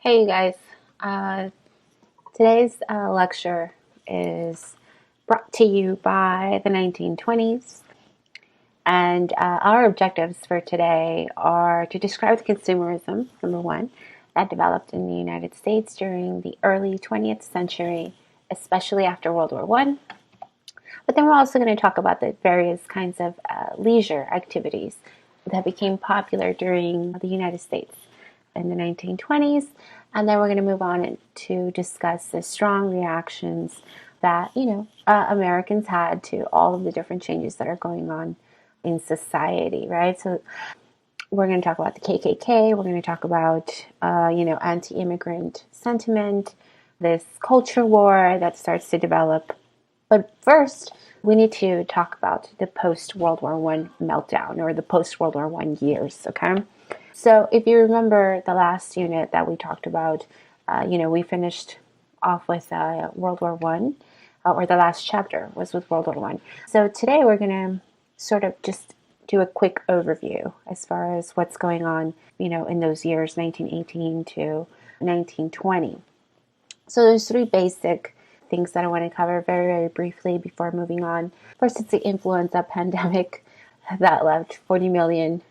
Hey, you guys. Uh, today's lecture is brought to you by the 1920s. And our objectives for today are to describe the consumerism, number one, that developed in the United States during the early 20th century, especially after World War One. But then we're also going to talk about the various kinds of leisure activities that became popular during the United States in the 1920s. And then we're going to move on to discuss the strong reactions that, Americans had to all of the different changes that are going on in society, right? So we're going to talk about the KKK. We're going to talk about, anti-immigrant sentiment, this culture war that starts to develop. But first, we need to talk about the post-World War One meltdown or the post-World War One years, okay? So if you remember the last unit that we talked about, we finished off with World War One, or the last chapter was with World War One. So today we're going to sort of just do a quick overview as far as what's going on, in those years, 1918 to 1920. So there's three basic things that I want to cover very, very briefly before moving on. First, it's the influenza pandemic that left 40 million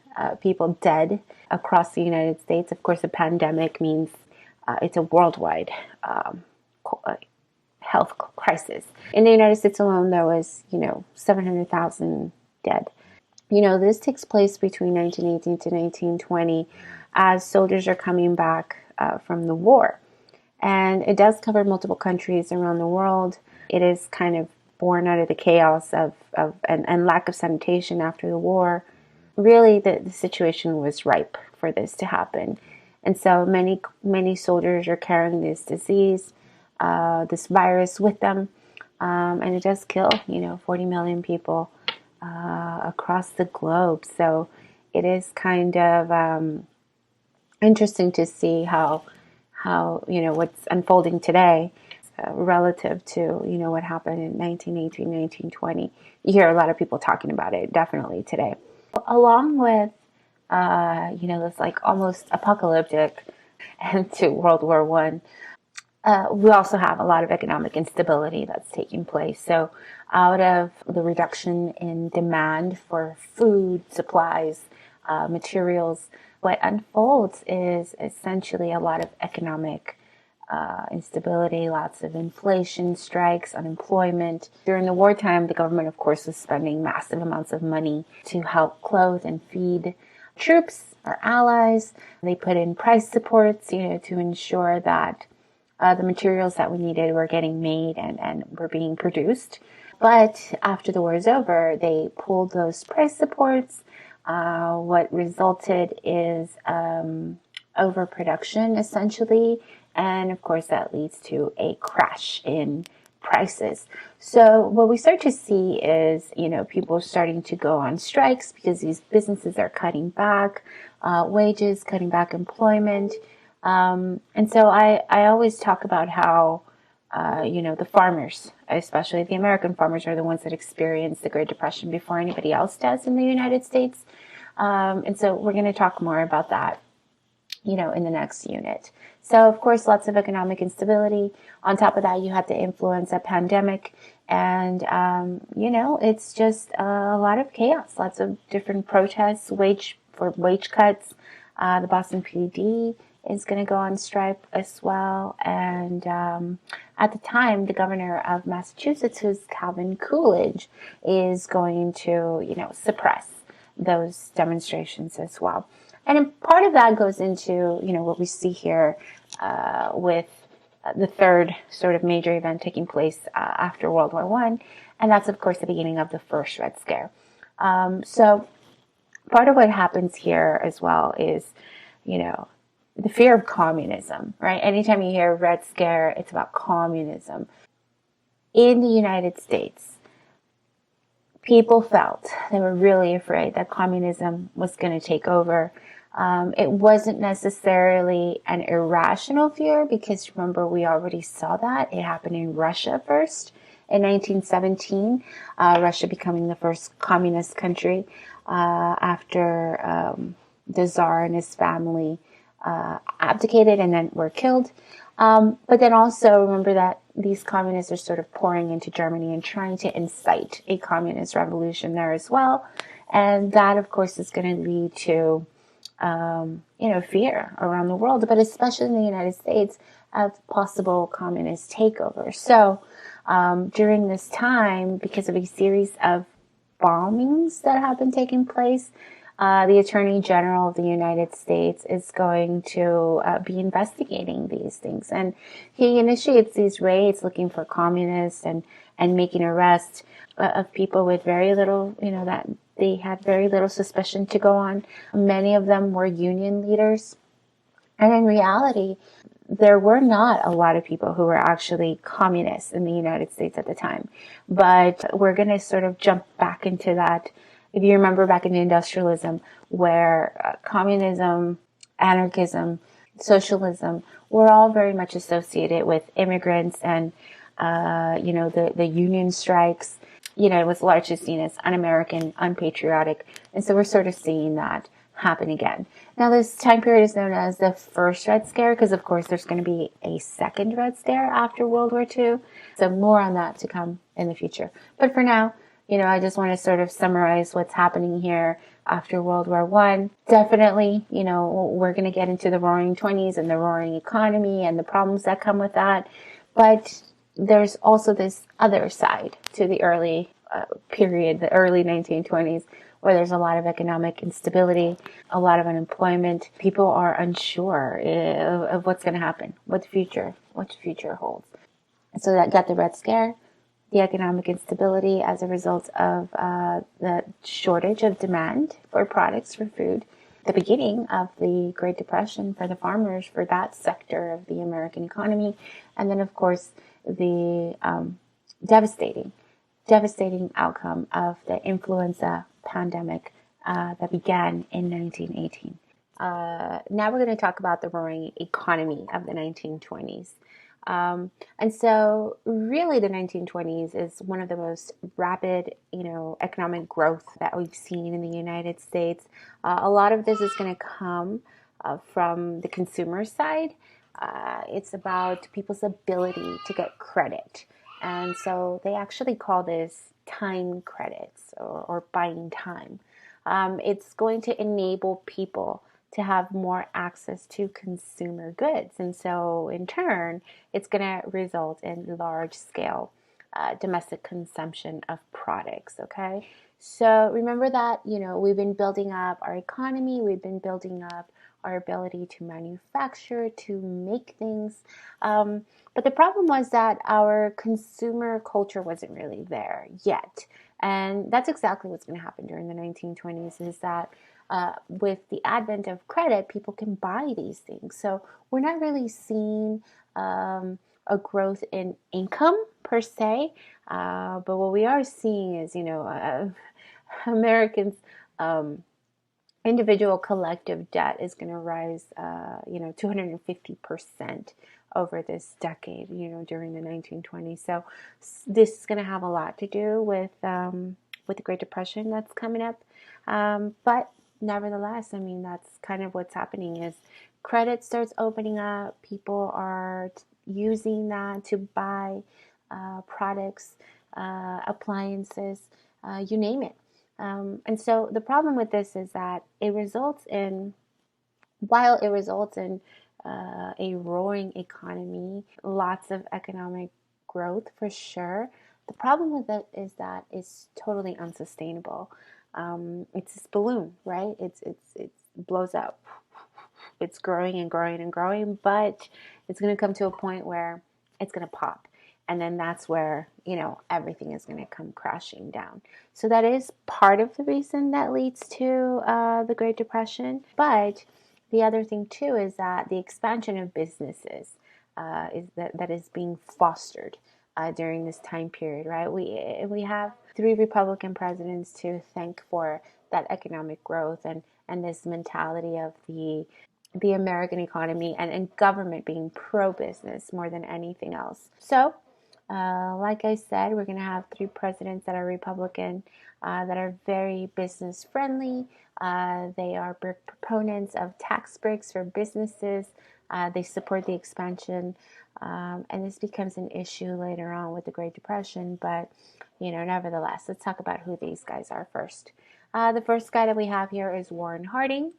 people dead across the United States. Of course, a pandemic means it's a worldwide health crisis. In the United States alone, there was, 700,000 dead. This takes place between 1918 to 1920 as soldiers are coming back from the war. And it does cover multiple countries around the world. It is kind of born out of the chaos and lack of sanitation after the war. Really, the situation was ripe for this to happen. And so many soldiers are carrying this disease, this virus with them. And it does kill, 40 million people across the globe. So it is kind of interesting to see how what's unfolding today relative to what happened in 1918, 1920. You hear a lot of people talking about it definitely today, along with this like almost apocalyptic end to World War One. We also have a lot of economic instability that's taking place. So out of the reduction in demand for food, supplies, materials, what unfolds is essentially a lot of economic instability, lots of inflation, strikes, unemployment. During the wartime, the government, of course, was spending massive amounts of money to help clothe and feed troops, our allies. They put in price supports, to ensure that the materials that we needed were getting made and were being produced. But after the war is over, they pulled those price supports. What resulted is overproduction, essentially. And of course, that leads to a crash in prices. So what we start to see is, people starting to go on strikes because these businesses are cutting back wages, cutting back employment. And so I always talk about how, the farmers, especially the American farmers, are the ones that experience the Great Depression before anybody else does in the United States. And so we're going to talk more about that, in the next unit. So, of course, lots of economic instability. On top of that, you had the influenza pandemic. And, it's just a lot of chaos, lots of different protests, wage cuts. The Boston PD is going to go on strike as well. And at the time, the governor of Massachusetts, who's Calvin Coolidge, is going to, suppress those demonstrations as well. And part of that goes into, what we see here with the third sort of major event taking place after World War One, and that's, of course, the beginning of the first Red Scare. So part of what happens here as well is, the fear of communism, right? Anytime you hear Red Scare, it's about communism. In the United States, people felt, they were really afraid that communism was going to take over. It wasn't necessarily an irrational fear because, remember, we already saw that. It happened in Russia first in 1917, Russia becoming the first communist country after the Tsar and his family abdicated and then were killed. But then also remember that these communists are sort of pouring into Germany and trying to incite a communist revolution there as well. And that, of course, is going to lead to, fear around the world, but especially in the United States, of possible communist takeover. So during this time, because of a series of bombings that have been taking place, the Attorney General of the United States is going to be investigating these things. And he initiates these raids looking for communists and making arrests of people with very little, that they had very little suspicion to go on. Many of them were union leaders. And in reality, there were not a lot of people who were actually communists in the United States at the time. But we're going to sort of jump back into that. If you remember back in industrialism, where communism, anarchism, socialism were all very much associated with immigrants and, the union strikes. It was largely seen as un-American, unpatriotic. And so we're sort of seeing that happen again. Now, this time period is known as the first Red Scare because, of course, there's going to be a second Red Scare after World War II. So more on that to come in the future. But for now, I just want to sort of summarize what's happening here after World War I. Definitely, we're going to get into the Roaring Twenties and the roaring economy and the problems that come with that. But there's also this other side to the early period, the early 1920s, where there's a lot of economic instability, a lot of unemployment. People are unsure of what's going to happen, what the future holds. And so that got the Red Scare, the economic instability as a result of the shortage of demand for products, for food, the beginning of the Great Depression for the farmers, for that sector of the American economy, and then, of course, the devastating outcome of the Influenza Pandemic that began in 1918. Now we're going to talk about the roaring economy of the 1920s. And so really the 1920s is one of the most rapid, economic growth that we've seen in the United States. A lot of this is going to come from the consumer side. It's about people's ability to get credit. And so they actually call this time credits or buying time. It's going to enable people to have more access to consumer goods. And so in turn, it's going to result in large scale domestic consumption of products. Okay. So remember that, we've been building up our economy. We've been building up our ability to manufacture, to make things. But the problem was that our consumer culture wasn't really there yet. And that's exactly what's going to happen during the 1920s is that with the advent of credit, people can buy these things. So we're not really seeing a growth in income per se. But what we are seeing is, Americans' individual collective debt is going to rise, 250% over this decade, during the 1920s. So this is going to have a lot to do with the Great Depression that's coming up. But nevertheless, that's kind of what's happening is credit starts opening up. People are using that to buy products, appliances, you name it. And so the problem with this is that while it results in a roaring economy, lots of economic growth for sure, the problem with it is that it's totally unsustainable. It's this balloon, right? It blows up. It's growing and growing and growing, but it's going to come to a point where it's going to pop. And then that's where, everything is going to come crashing down. So that is part of the reason that leads to the Great Depression. But the other thing, too, is that the expansion of businesses that is being fostered during this time period, right? We have 3 Republican presidents to thank for that economic growth and this mentality of the American economy and government being pro-business more than anything else. So, like I said, we're going to have 3 presidents that are Republican. that are very business friendly. They are proponents of tax breaks for businesses. They support the expansion, and this becomes an issue later on with the Great Depression. But, nevertheless, let's talk about who these guys are first. The first guy that we have here is Warren Harding.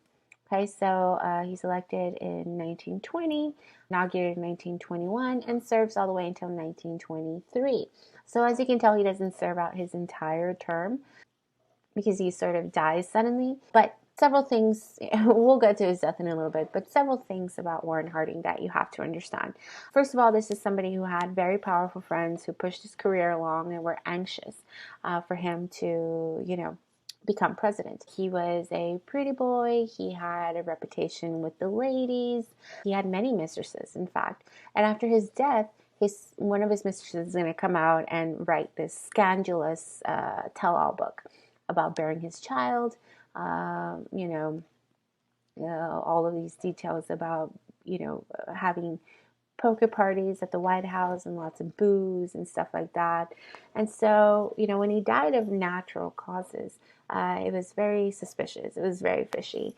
Okay, so he's elected in 1920, inaugurated in 1921, and serves all the way until 1923. So as you can tell, he doesn't serve out his entire term because he sort of dies suddenly. But several things, we'll get to his death in a little bit, but several things about Warren Harding that you have to understand. First of all, this is somebody who had very powerful friends who pushed his career along and were anxious for him to, become president. He was a pretty boy. He had a reputation with the ladies. He had many mistresses, in fact. And after his death, one of his mistresses is going to come out and write this scandalous tell-all book about bearing his child. All of these details about having poker parties at the White House and lots of booze and stuff like that. And so, when he died of natural causes, it was very suspicious. It was very fishy.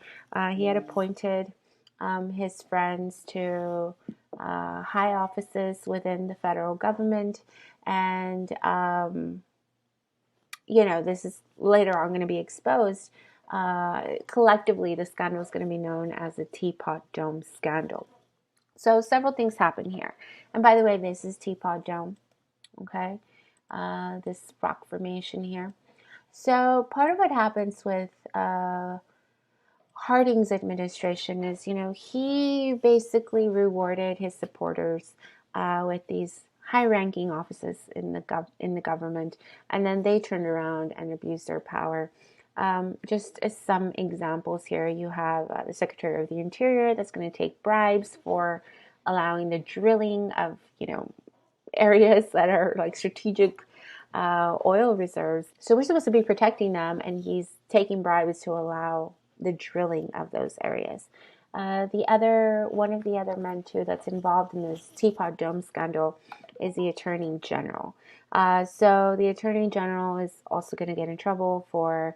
He had appointed his friends to high offices within the federal government. And, this is later on going to be exposed. Collectively, the scandal is going to be known as the Teapot Dome scandal. So several things happen here. And by the way, this is Teapot Dome, okay? This rock formation here. So part of what happens with Harding's administration is, he basically rewarded his supporters with these high-ranking offices in the government, and then they turned around and abused their power. Just as some examples here, you have the Secretary of the Interior that's going to take bribes for allowing the drilling of, areas that are like strategic oil reserves. So we're supposed to be protecting them, and he's taking bribes to allow the drilling of those areas. One of the other men too that's involved in this Teapot Dome scandal is the Attorney General. So the Attorney General is also going to get in trouble for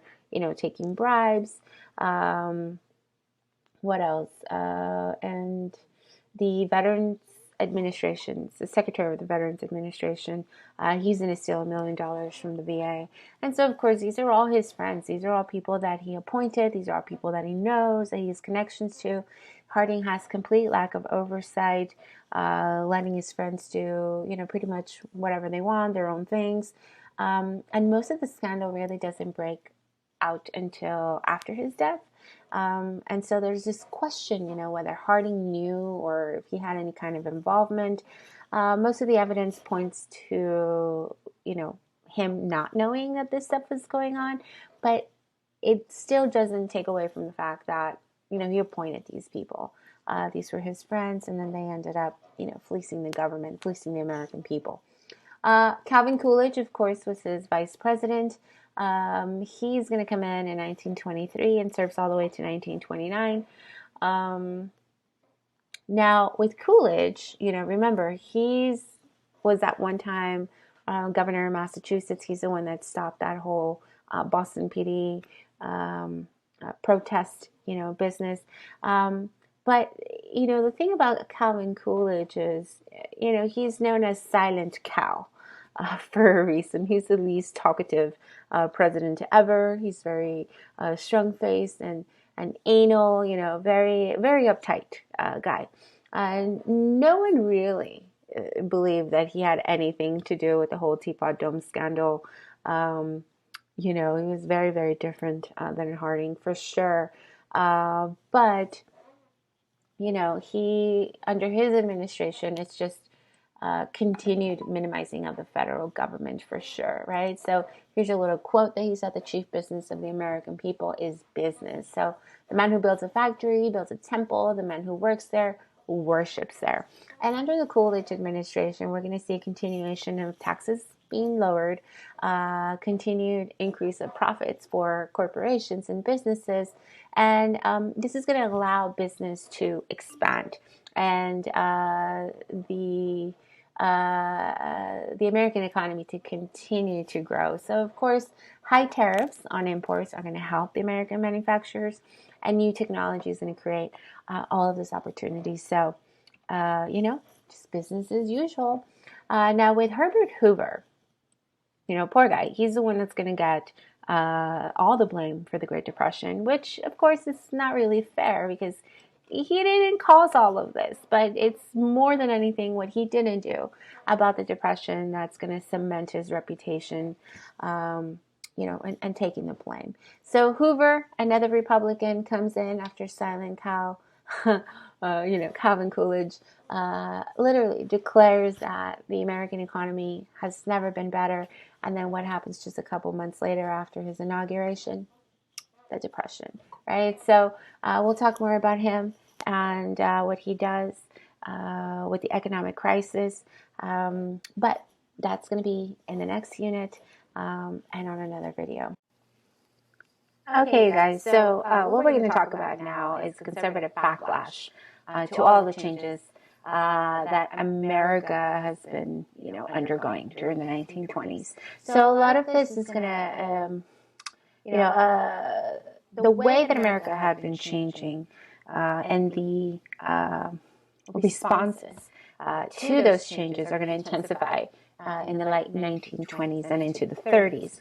taking bribes. What else? And the Veterans Administration, the Secretary of the Veterans Administration, he's going to steal $1 million from the VA. And so, of course, these are all his friends. These are all people that he appointed. These are all people that he knows, that he has connections to. Harding has complete lack of oversight, letting his friends do, pretty much whatever they want, their own things. And most of the scandal really doesn't break out until after his death. And so there's this question, whether Harding knew or if he had any kind of involvement. Most of the evidence points to, him not knowing that this stuff was going on, but it still doesn't take away from the fact that, he appointed these people. These were his friends, and then they ended up, fleecing the government, fleecing the American people. Calvin Coolidge, of course, was his vice president. He's going to come in 1923 and serves all the way to 1929. Now, with Coolidge, remember, was at one time governor of Massachusetts. He's the one that stopped that whole Boston PD protest, business. But, the thing about Calvin Coolidge is, he's known as Silent Cal. For a reason. He's the least talkative president ever. He's very strong-faced and anal, very, very uptight guy. And no one really believed that he had anything to do with the whole Teapot Dome scandal. He was very, very different than Harding, for sure. But, under his administration, it's just continued minimizing of the federal government, for sure, right? So here's a little quote that he said: "The chief business of the American people is business." So the man who builds a factory builds a temple. The man who works there worships there. And under the Coolidge administration, we're going to see a continuation of taxes being lowered, continued increase of profits for corporations and businesses, and this is going to allow business to expand. And the the American economy to continue to grow. So, of course, high tariffs on imports are going to help the American manufacturers, and new technology is going to create all of this opportunity. So, just business as usual. Now, with Herbert Hoover, poor guy, he's the one that's going to get all the blame for the Great Depression, which, of course, is not really fair because he didn't cause all of this, but it's more than anything what he didn't do about the Depression that's going to cement his reputation, and taking the blame. So Hoover, another Republican, comes in after Silent Cal, Calvin Coolidge, literally declares that the American economy has never been better. And then what happens just a couple months later after his inauguration? The Depression, right? So we'll talk more about him and what he does with the economic crisis. But that's going to be in the next unit and on another video. Okay, you guys, so what we're going to talk about now is conservative backlash to all the changes that America has been, undergoing during the 1920s. So a lot of this is going to, the way that America had been changing and the responses to those changes are going to intensify in the late 1920s and into the 30s.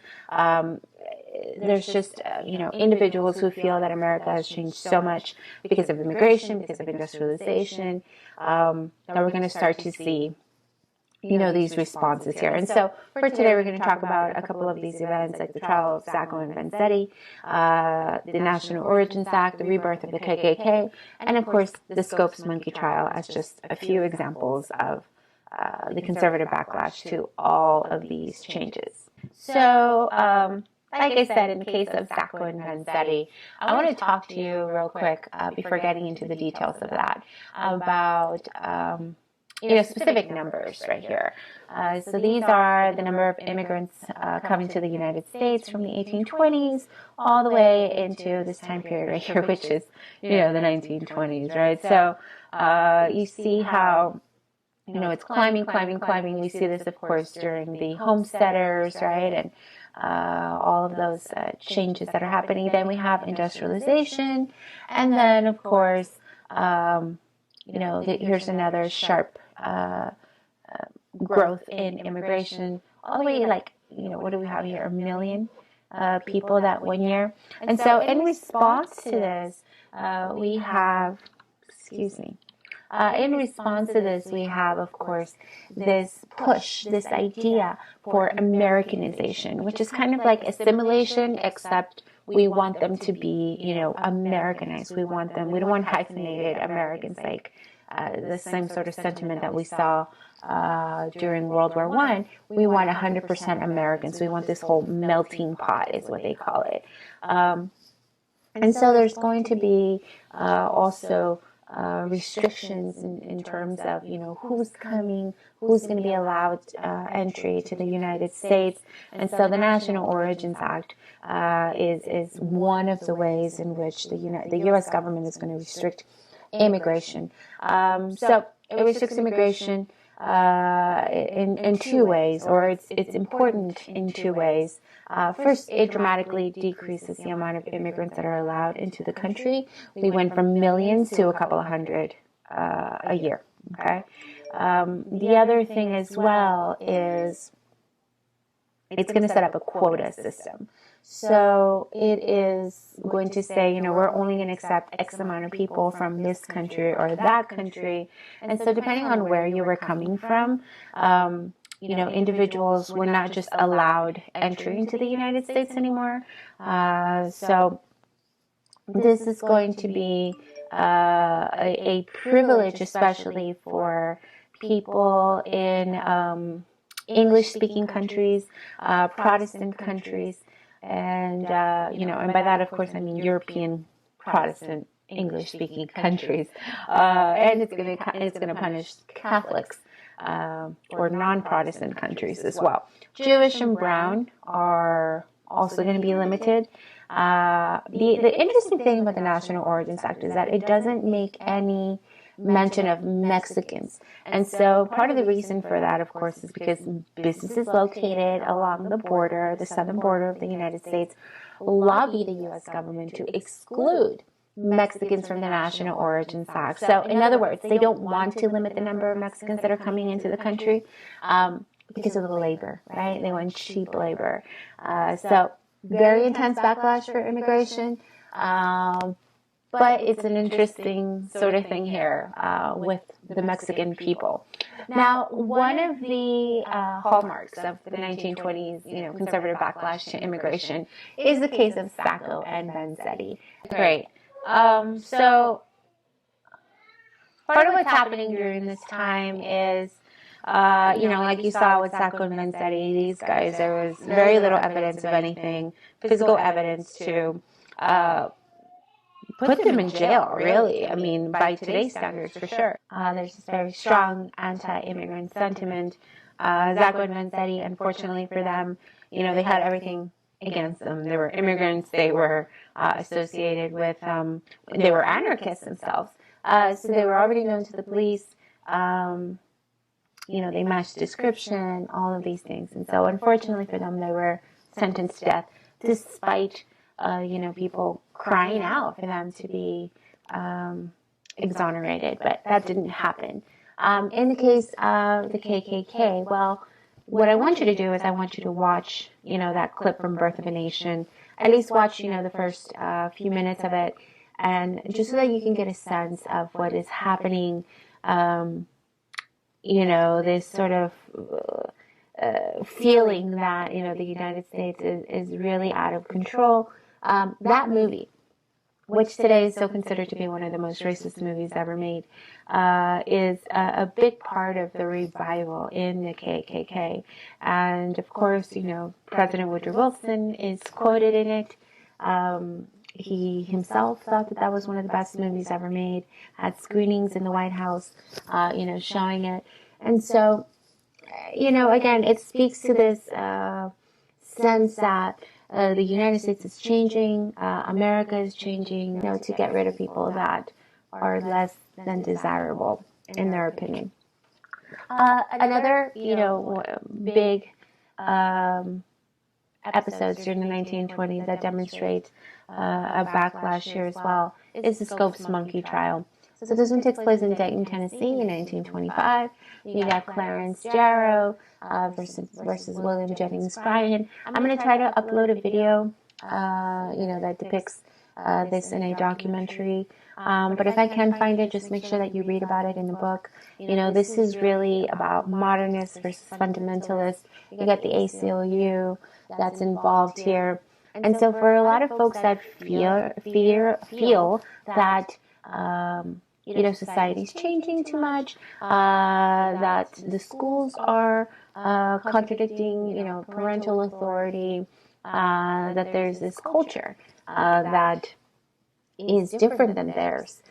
There's just, individuals who feel that America has changed so much because of immigration, because of industrialization, that we're going to start to see, these responses here. And so for today, we're going to talk about a couple of these events, like the trial of Sacco and Vanzetti, the National Origins Act, the rebirth of the KKK, and of course, the Scopes Monkey trial as just a few examples of the conservative backlash to all of these changes. So, like I said, in the case of Sacco and Vanzetti, I want to talk to you real quick before getting into the details of that about specific numbers right here. So these are the number of immigrants coming to the United States from the 1820s all the way into this time period right here, which is, the 1920s, right? So you see how, it's climbing. We see this, of course, during the homesteaders, right? And all of those changes that are happening. Then we have industrialization. And then, of course, here's another sharp growth in immigration, all the way what do we have here? 1 million people that 1 year. And so in response to this, we have, in response to this, we have, of course, this push, this idea for Americanization, which is kind of like assimilation, except we want them to be, Americanized. We don't want hyphenated Americans, like the same sort of sentiment that we saw during World War I. We want 100% Americans. We want this whole melting pot, is what they call it. And so there's going to be also restrictions in terms of, who's coming, who's going to be allowed entry to the United States. And so the National Origins Act is one of the ways in which the U.S. government is going to restrict immigration. So it restricts immigration in two ways, or it's important in two ways. First, it dramatically decreases the amount of immigrants that are allowed into the country. We went from millions to a couple of hundred a year. Okay. The other thing as well is it's going to set up a quota system. So it is going to say, we're only going to accept X amount of people from this country or that country. And so depending on where you were coming from, individuals were not just allowed entry into the United States anymore. So this is going to be a privilege, especially for people in English-speaking countries, Protestant countries, and and by that, of course, I mean European Protestant English-speaking countries, and it's going to punish Catholics or non-Protestant countries as well. Jewish and brown are also going to be limited. The interesting thing about the National Origins Act is that it doesn't make any mention of Mexicans. And so part of the reason for that, of course, is because businesses located along the border, the southern border of the United States, lobby the U.S. government to exclude Mexicans from the national origin tax. So in other words, they don't want to limit the number of Mexicans that are coming into the country because of the labor, right? They want cheap labor. So very intense backlash for immigration. But it's an interesting sort of thing here with the Mexican people. Now, one of the hallmarks of the 1920s, conservative backlash to immigration is the case of Sacco and Vanzetti. Great. So part of what's happening during this time is, like you saw with Sacco and Vanzetti, these guys, there was very little evidence of anything, physical evidence to put them in jail, really. I mean, by today's standards, for sure. There's this very strong anti-immigrant sentiment. Sacco and Vanzetti, unfortunately for them, they had everything against them. They were immigrants. They were associated with, they were anarchists themselves. So they were already known to the police. They matched description, all of these things. And so unfortunately for them, they were sentenced to death, despite people crying out for them to be exonerated, but that didn't happen. In the case of the KKK, well, what I want you to do is I want you to watch, that clip from Birth of a Nation, at least watch, the first few minutes of it, and just so that you can get a sense of what is happening, this sort of feeling that, the United States is really out of control. That movie, which today is still considered to be one of the most racist movies ever made, is a big part of the revival in the KKK. And of course, President Woodrow Wilson is quoted in it. He himself thought that was one of the best movies ever made, had screenings in the White House, showing it. And so, again, it speaks to this sense that the United States is changing, America is changing, to get rid of people that are less than desirable, in their opinion. Another, big episodes during the 1920s that demonstrate a backlash here as well is the Scopes Monkey trial. So this one takes place in Dayton, Tennessee in 1925. You got Clarence Jarrow versus William Jennings Bryan. I'm going to try to upload a video, that depicts this in a documentary. But if I can find it, just make sure that you read about it in the book. This is really about modernists versus fundamentalists. You got the ACLU that's involved here. And so for a lot of folks that feel that, society's changing too much, that the schools are contradicting, parental authority, that there's this culture that is different than theirs.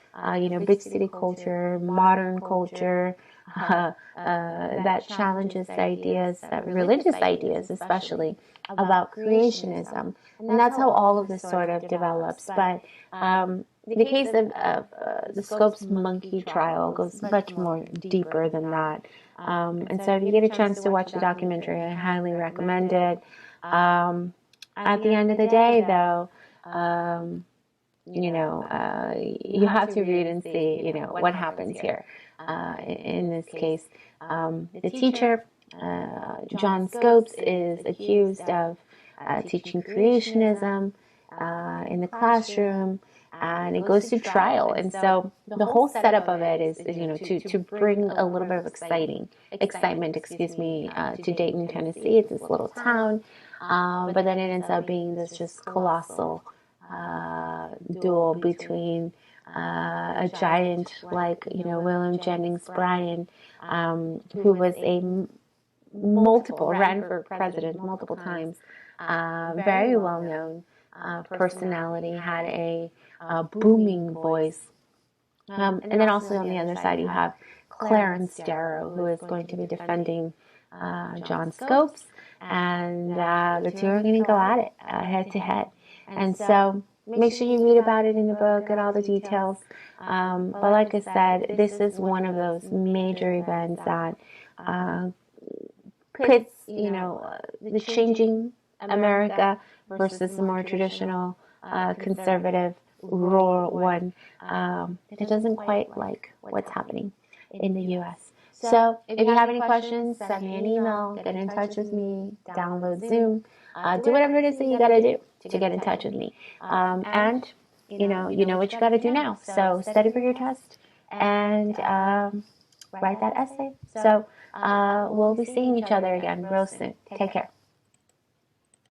Big city culture, modern culture, that challenges ideas, religious ideas especially, about creationism. And that's how all of this sort of develops. But the case of the Scopes Monkey trial goes much more deeper than that. And so if you get a chance to watch the documentary, I highly recommend it. At the end of the day, though, you have to read and see, what happens here. In this case, the teacher, John Scopes, is accused of teaching creationism in the classroom, and it goes to trial. And so the whole setup of it is to bring a little bit of excitement, to Dayton, Tennessee. It's this little town, but then it ends up being this just colossal duel between a giant like William Jennings Bryan, who was ran for president multiple times, very well known personality, had a booming voice, and then also on the other side you have Clarence Darrow, who is going to be defending John Scopes, and the two are going to go at it head to head. And so make sure you read about it in the book, get all the details. But like I said, this is one of those major events that pits, the changing America versus the more traditional, conservative, rural one that doesn't quite like what's happening in the U.S. So if you have any questions, send me an email, get in touch with me, download Zoom, do whatever it is that you got to do to get in touch with me. And you know what you got to do now. So study for your test and write that essay. So we'll be seeing each other again real soon. Take care.